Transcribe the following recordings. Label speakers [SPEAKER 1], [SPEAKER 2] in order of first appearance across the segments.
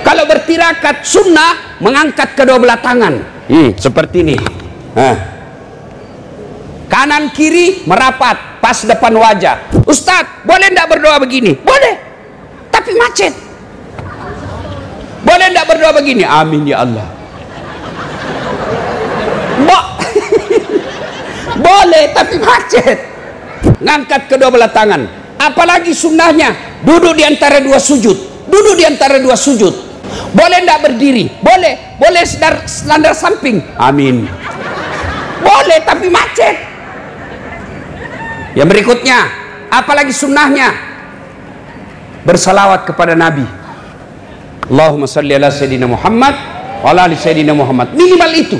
[SPEAKER 1] Kalau bertirakat sunnah, mengangkat kedua belah tangan. Seperti ini. Kanan kiri merapat pas depan wajah. Ustadz, boleh tidak berdoa begini? Boleh, tapi macet. Boleh tidak berdoa begini? Amin ya Allah. Boleh, tapi macet. Ngangkat kedua belah tangan. Apalagi sunnahnya, duduk di antara dua sujud. Duduk di antara dua sujud. Boleh tidak berdiri? Boleh. Boleh standar samping? Amin. Boleh, tapi macet. Yang berikutnya, apalagi sunnahnya, bersalawat kepada Nabi. Allahumma salli ala Sayyidina Muhammad wa ala ali Sayyidina Muhammad. Minimal itu.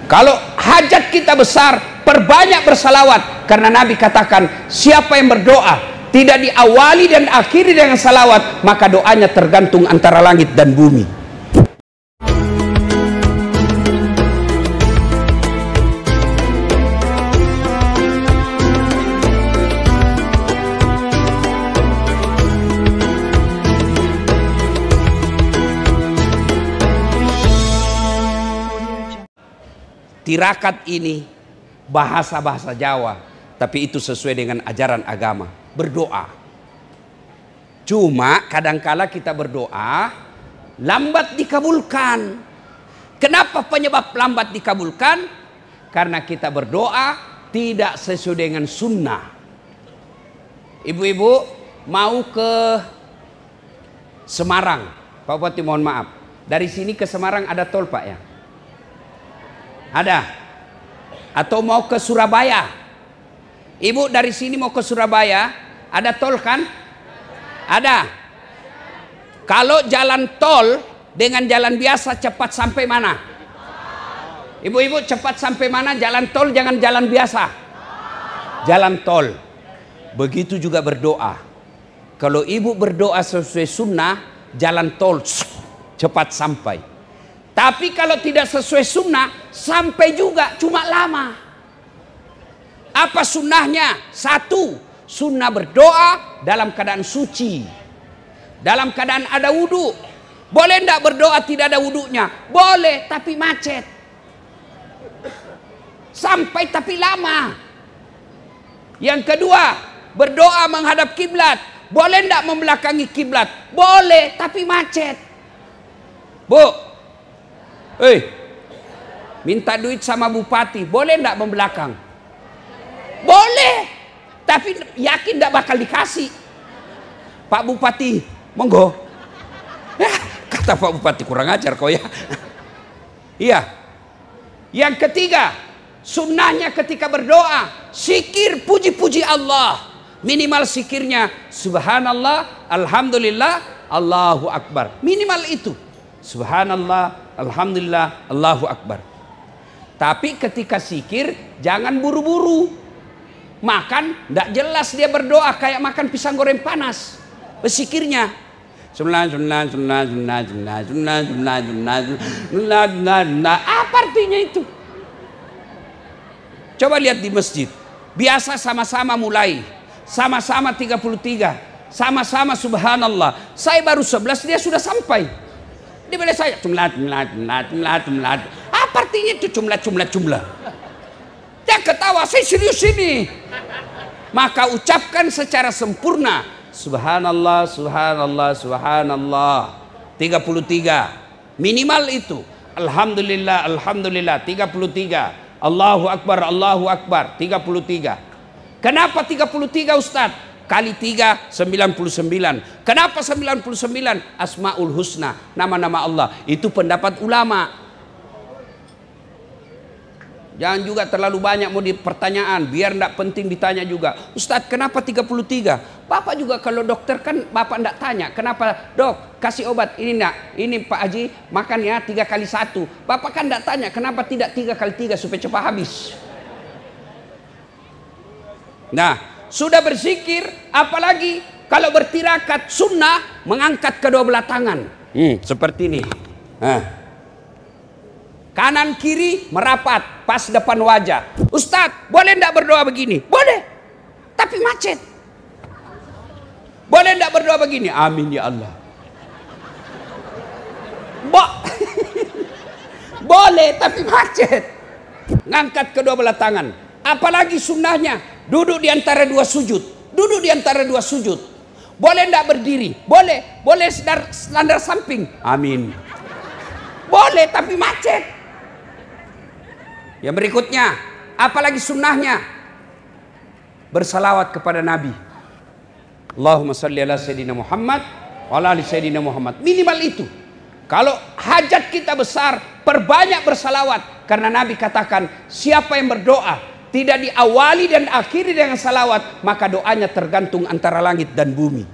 [SPEAKER 1] Kalau hajat kita besar, perbanyak bersalawat. Karena Nabi katakan, siapa yang berdoa tidak diawali dan akhiri dengan salawat, maka doanya tergantung antara langit dan bumi. Tirakat ini bahasa-bahasa Jawa, tapi itu sesuai dengan ajaran agama. Berdoa. Cuma kadangkala kita berdoa lambat dikabulkan. Kenapa penyebab lambat dikabulkan? Karena kita berdoa tidak sesuai dengan sunnah. Ibu-ibu mau ke Semarang, Pak Bupati mohon maaf, dari sini ke Semarang ada tol Pak ya? Ada? Atau mau ke Surabaya? Ibu dari sini mau ke Surabaya, ada tol kan? Ada. Kalau jalan tol dengan jalan biasa cepat sampai mana? Ibu-ibu cepat sampai mana? Jalan tol, jangan jalan biasa. Jalan tol. Begitu juga berdoa. Kalau ibu berdoa sesuai sunnah, jalan tol cepat sampai. Tapi kalau tidak sesuai sunnah, sampai juga cuma lama. Apa sunnahnya? Satu, sunnah berdoa dalam keadaan suci, dalam keadaan ada wudhu. Boleh tidak berdoa tidak ada wudhunya? Boleh, tapi macet. Sampai tapi lama. Yang kedua, berdoa menghadap kiblat. Boleh tidak membelakangi kiblat? Boleh, tapi macet. Bu, minta duit sama bupati, boleh enggak membelakang? Boleh, tapi yakin enggak bakal dikasih. Pak Bupati, monggo. Kata Pak Bupati, kurang ajar kau ya. Iya. Yang ketiga, sunnahnya ketika berdoa, zikir puji-puji Allah. Minimal zikirnya subhanallah, alhamdulillah, Allahu akbar. Minimal itu. Subhanallah, alhamdulillah, Allahu akbar. Tapi ketika zikir jangan buru-buru. Makan tidak jelas dia berdoa kayak makan pisang goreng panas. Berzikirnya apa artinya itu? Coba lihat di masjid. Biasa sama-sama mulai, sama-sama 33, sama-sama subhanallah. Saya baru 11 dia sudah sampai. Di balik saya jumlah. Apa artinya itu jumlah? Dia ketawa, saya serius ini. Maka ucapkan secara sempurna subhanallah, subhanallah, subhanallah 33. Minimal itu. Alhamdulillah, alhamdulillah 33. Allahu akbar, Allahu akbar 33. Kenapa 33 Ustadz? Kali 3 99. Kenapa 99? Asmaul Husna, nama-nama Allah. Itu pendapat ulama. Jangan juga terlalu banyak mau di pertanyaan, biar tidak penting ditanya juga. Ustadz, kenapa 33? Bapak juga kalau dokter kan Bapak tidak tanya, kenapa dok kasih obat ini enggak? Ini Pak Haji makan ya 3 kali 1. Bapak kan tidak tanya, kenapa tidak 3 kali 3 supaya cepat habis. Nah, sudah berzikir, apalagi kalau bertirakat sunnah, mengangkat kedua belah tangan. Seperti ini. Kanan kiri merapat pas depan wajah. Ustadz, boleh tidak berdoa begini? Boleh, tapi macet. Boleh tidak berdoa begini? Amin ya Allah. Boleh tapi macet. Ngangkat kedua belah tangan. Apalagi sunnahnya duduk di antara dua sujud. Duduk di antara dua sujud. Boleh tidak berdiri? Boleh. Boleh standar samping. Amin. Boleh tapi macet. Yang berikutnya, apalagi sunnahnya bersalawat kepada Nabi. Allahumma salli ala Sayyidina Muhammad wa ala ali Sayyidina Muhammad. Minimal itu. Kalau hajat kita besar, perbanyak bersalawat. Karena Nabi katakan, siapa yang berdoa tidak diawali dan akhiri dengan salawat, maka doanya tergantung antara langit dan bumi.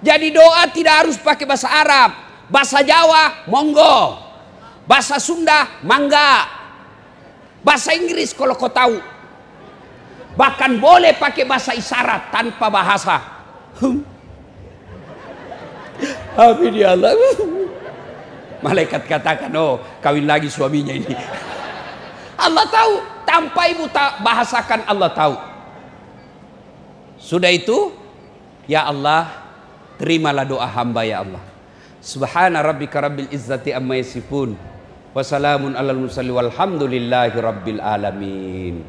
[SPEAKER 1] Jadi doa tidak harus pakai bahasa Arab. Bahasa Jawa, monggo. Bahasa Sunda, mangga. Bahasa Inggris kalau kau tahu. Bahkan boleh pakai bahasa isyarat tanpa bahasa. Amin ya Allah. Malaikat katakan, oh kawin lagi suaminya ini. Allah tahu, tanpa ibu tak bahasakan Allah tahu. Sudah itu, ya Allah, terimalah doa hamba ya Allah. Subhana rabbika rabbil izzati amma yasifun. Wassalamun alal mursalin walhamdulillahi rabbil alamin.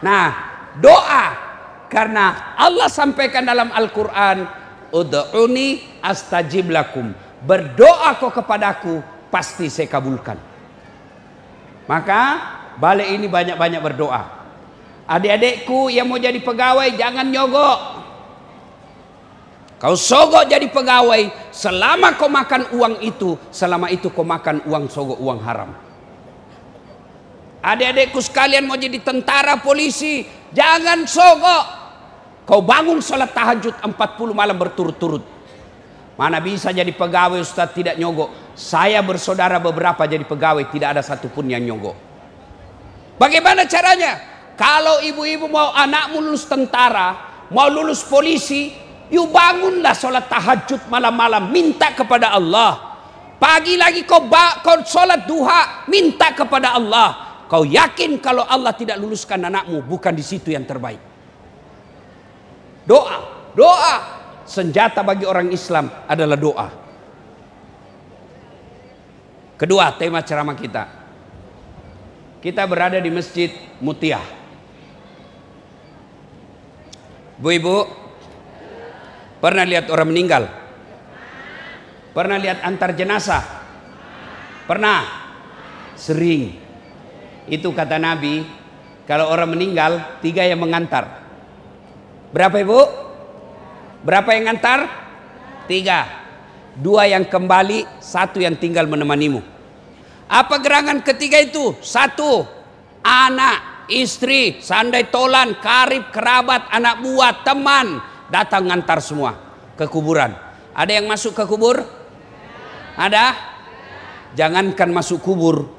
[SPEAKER 1] Nah, doa karena Allah sampaikan dalam Al-Qur'an, ud'uni astajib lakum. Berdoa kau kepadaku, pasti saya kabulkan. Maka balik ini banyak-banyak berdoa. Adik-adikku yang mau jadi pegawai, jangan nyogok. Kau sogok jadi pegawai, selama kau makan uang itu, selama itu kau makan uang sogok, uang haram. Adik-adikku sekalian mau jadi tentara, polisi, jangan sogok. Kau bangun sholat tahajud 40 malam berturut-turut. Mana bisa jadi pegawai Ustaz tidak nyogok. Saya bersaudara beberapa jadi pegawai, tidak ada satupun yang nyogok. Bagaimana caranya? Kalau ibu-ibu mau anakmu lulus tentara, mau lulus polisi, yuk bangunlah sholat tahajud malam-malam, minta kepada Allah. Pagi lagi kau sholat duha, minta kepada Allah. Kau yakin kalau Allah tidak luluskan anakmu, bukan di situ yang terbaik. Doa, doa. Senjata bagi orang Islam adalah doa. Kedua, tema ceramah kita. Kita berada di Masjid Mutia. Bu-ibu, pernah lihat orang meninggal? Pernah lihat antar jenazah? Pernah? Sering. Itu kata Nabi, kalau orang meninggal, 3 yang mengantar. Berapa ibu? Berapa yang ngantar? 3. 2 yang kembali, 1 yang tinggal menemanimu. Apa gerangan ketiga itu? 1. Anak, istri, sandai tolan, karib, kerabat, anak buah, teman datang ngantar semua ke kuburan. Ada yang masuk ke kubur? Ada? Jangankan masuk kubur,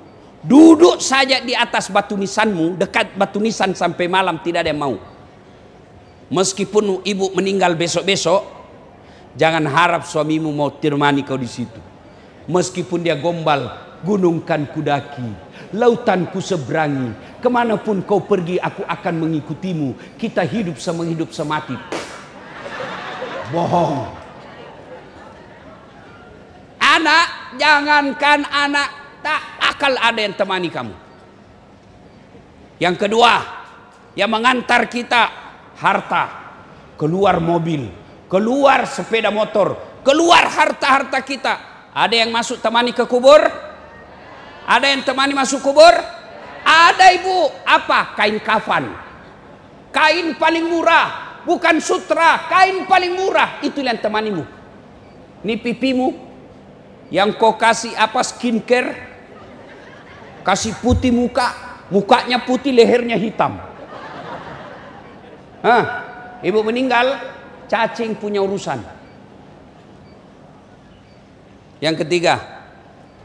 [SPEAKER 1] duduk saja di atas batu nisanmu, dekat batu nisan sampai malam tidak ada yang mau. Meskipun ibu meninggal besok-besok, jangan harap suamimu mau temani kau di situ. Meskipun dia gombal, gunung kan kudaki, lautan ku seberangi, kemanapun kau pergi aku akan mengikutimu. Kita hidup sehidup semati. Bohong. Anak, jangankan anak, tak akal ada yang temani kamu. Yang kedua, yang mengantar kita, harta, keluar mobil, keluar sepeda motor, keluar harta-harta kita. Ada yang masuk temani ke kubur? Ada yang temani masuk kubur? Ada ibu. Apa? Kain kafan. Kain paling murah, bukan sutra, kain paling murah. Itu yang temanimu. Ini pipimu yang kau kasih apa, skincare, kasih putih muka, mukanya putih, lehernya hitam. Ibu meninggal, cacing punya urusan. Yang ketiga,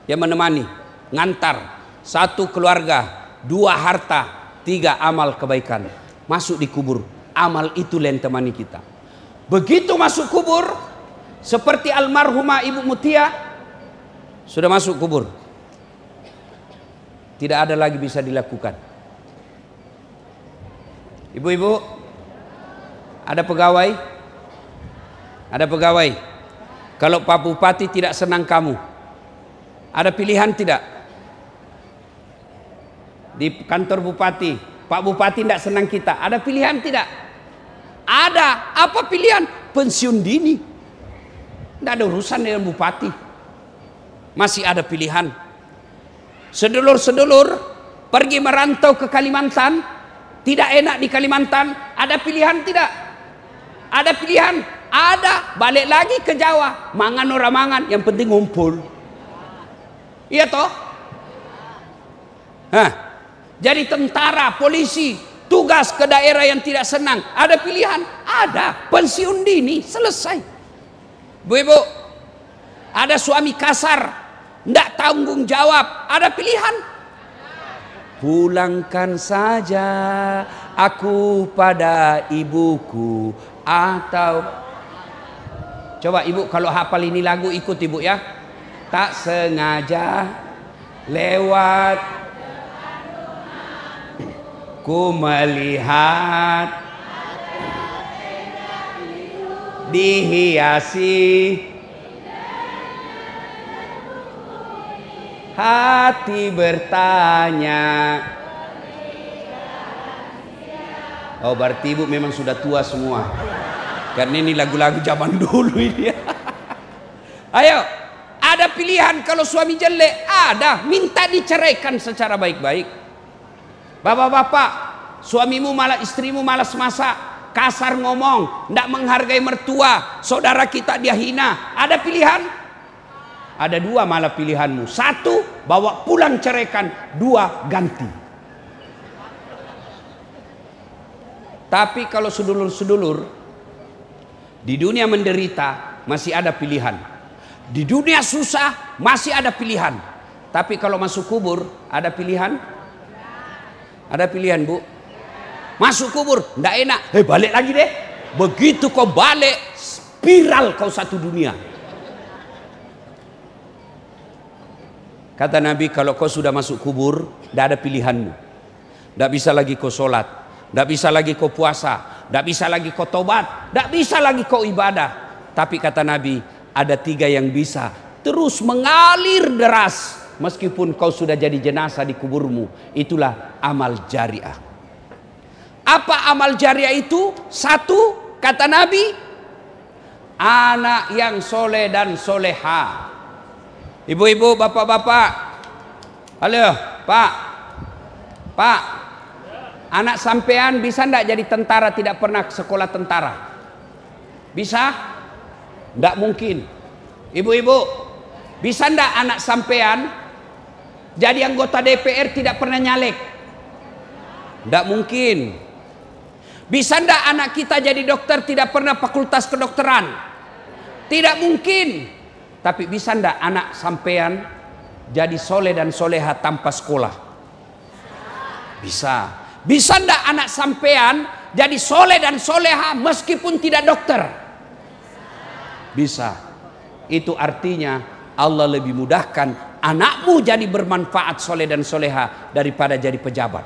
[SPEAKER 1] yang menemani, ngantar. 1 keluarga, 2 harta, 3 amal kebaikan. Masuk di kubur, amal itu yang temani kita. Begitu masuk kubur, seperti almarhumah Ibu Mutia, sudah masuk kubur, tidak ada lagi bisa dilakukan. Ibu-ibu, ada pegawai? Ada pegawai. Kalau Pak Bupati tidak senang kamu, Ada pilihan tidak? Di kantor bupati, Pak Bupati tidak senang kita. Ada pilihan tidak? Ada. Apa pilihan? Pensiun dini. Tidak ada urusan dengan bupati. Masih ada pilihan. Sedulur-sedulur pergi merantau ke Kalimantan, tidak enak di Kalimantan. Ada pilihan tidak? Ada pilihan. Ada. Balik lagi ke Jawa. Mangan orang mangan. Yang penting ngumpul. Iya toh? Hah. Jadi tentara, polisi, tugas ke daerah yang tidak senang. Ada pilihan? Ada. Pensiun dini. Selesai. Bu-ibu, ada suami kasar, tidak tanggung jawab. Ada pilihan? Pulangkan saja aku pada ibuku. Atau coba ibu kalau hafal ini lagu ikut ibu ya. Tak sengaja lewat ku melihat dihiasi hati bertanya. Oh berarti ibu memang sudah tua semua. Karena ini lagu-lagu zaman dulu ini. Ayo, ada pilihan kalau suami jelek, ada, minta diceraikan secara baik-baik. Bapak-bapak, suamimu malah istrimu malas masak, kasar ngomong, tidak menghargai mertua, saudara kita dia hina. Ada pilihan? Ada dua malah pilihanmu. Satu, bawa pulang ceraikan. Dua, ganti. Tapi kalau sedulur-sedulur di dunia menderita masih ada pilihan. Di dunia susah masih ada pilihan. Tapi kalau masuk kubur ada pilihan? Ada pilihan bu? Masuk kubur tidak enak. Balik lagi deh. Begitu kau balik spiral kau satu dunia. Kata Nabi kalau kau sudah masuk kubur tidak ada pilihanmu. Tidak bisa lagi kau sholat, tidak bisa lagi kau puasa, tidak bisa lagi kau tobat, tidak bisa lagi kau ibadah. Tapi kata Nabi ada tiga yang bisa terus mengalir deras meskipun kau sudah jadi jenazah di kuburmu. Itulah amal jariah. Apa amal jariah itu? Satu, kata Nabi, anak yang soleh dan soleha. Ibu-ibu, bapak-bapak, halo pak, anak sampean bisa ndak jadi tentara tidak pernah sekolah tentara? Bisa? Ndak mungkin. Ibu-ibu, bisa ndak anak sampean jadi anggota DPR tidak pernah nyalek? Ndak mungkin. Bisa ndak anak kita jadi dokter tidak pernah fakultas kedokteran? Tidak mungkin. Tapi bisa ndak anak sampean jadi soleh dan soleha tanpa sekolah? Bisa. Bisa ndak anak sampean jadi soleh dan soleha meskipun tidak dokter? Bisa. Itu artinya Allah lebih mudahkan anakmu jadi bermanfaat soleh dan soleha daripada jadi pejabat.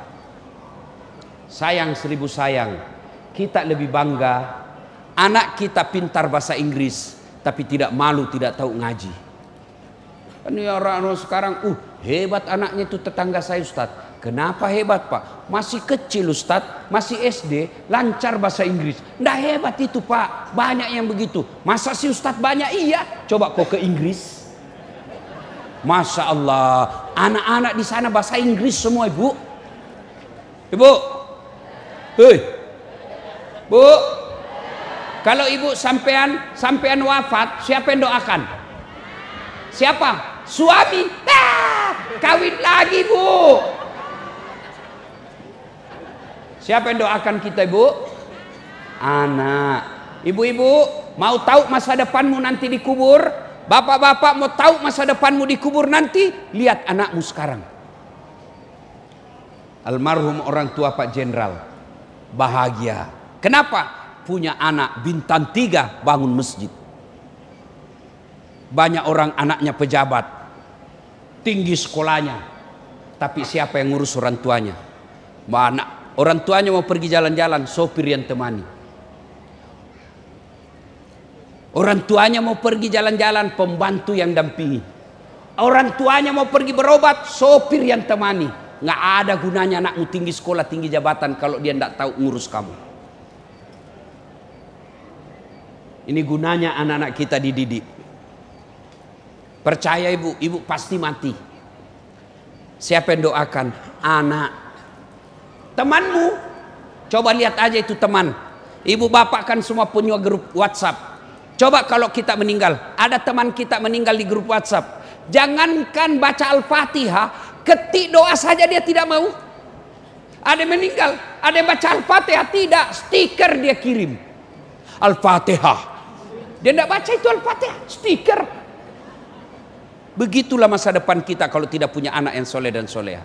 [SPEAKER 1] Sayang seribu sayang, kita lebih bangga anak kita pintar bahasa Inggris tapi tidak malu, tidak tahu ngaji. Ini orang-orang sekarang, hebat anaknya itu tetangga saya Ustaz. Kenapa hebat Pak? Masih kecil Ustaz, masih SD, lancar bahasa Inggris. Nggak hebat itu Pak, banyak yang begitu. Masa sih Ustaz banyak? Iya, coba kau ke Inggris. Masya Allah, anak-anak di sana bahasa Inggris semua ibu. Ibu, hei, bu, kalau ibu sampean wafat, siapa yang doakan? Siapa? Suami. Kawin lagi bu. Siapa yang doakan kita ibu? Anak. Ibu-ibu mau tahu masa depanmu nanti di kubur? Bapak-bapak mau tahu masa depanmu di kubur nanti? Lihat anakmu sekarang. Almarhum orang tua Pak Jenderal bahagia. Kenapa? Punya anak bintang 3 bangun masjid. Banyak orang anaknya pejabat, tinggi sekolahnya, tapi siapa yang ngurus orang tuanya? Mana orang tuanya mau pergi jalan-jalan, sopir yang temani. Orang tuanya mau pergi jalan-jalan, pembantu yang dampingi. Orang tuanya mau pergi berobat, sopir yang temani. Nggak ada gunanya anakmu tinggi sekolah, tinggi jabatan kalau dia nggak tahu ngurus kamu. Ini gunanya anak-anak kita dididik. Percaya ibu, ibu pasti mati. Siapa yang doakan? Anak. Temanmu, coba lihat aja itu teman. Ibu bapak kan semua punya grup WhatsApp. Coba kalau kita meninggal, ada teman kita meninggal di grup WhatsApp. Jangankan baca Al-Fatihah, ketik doa saja dia tidak mau. Ada yang meninggal, ada yang baca Al-Fatihah, tidak, stiker dia kirim. Al-Fatihah. Dia tidak baca itu Al-Fatihah, stiker. Begitulah masa depan kita kalau tidak punya anak yang soleh dan soleha.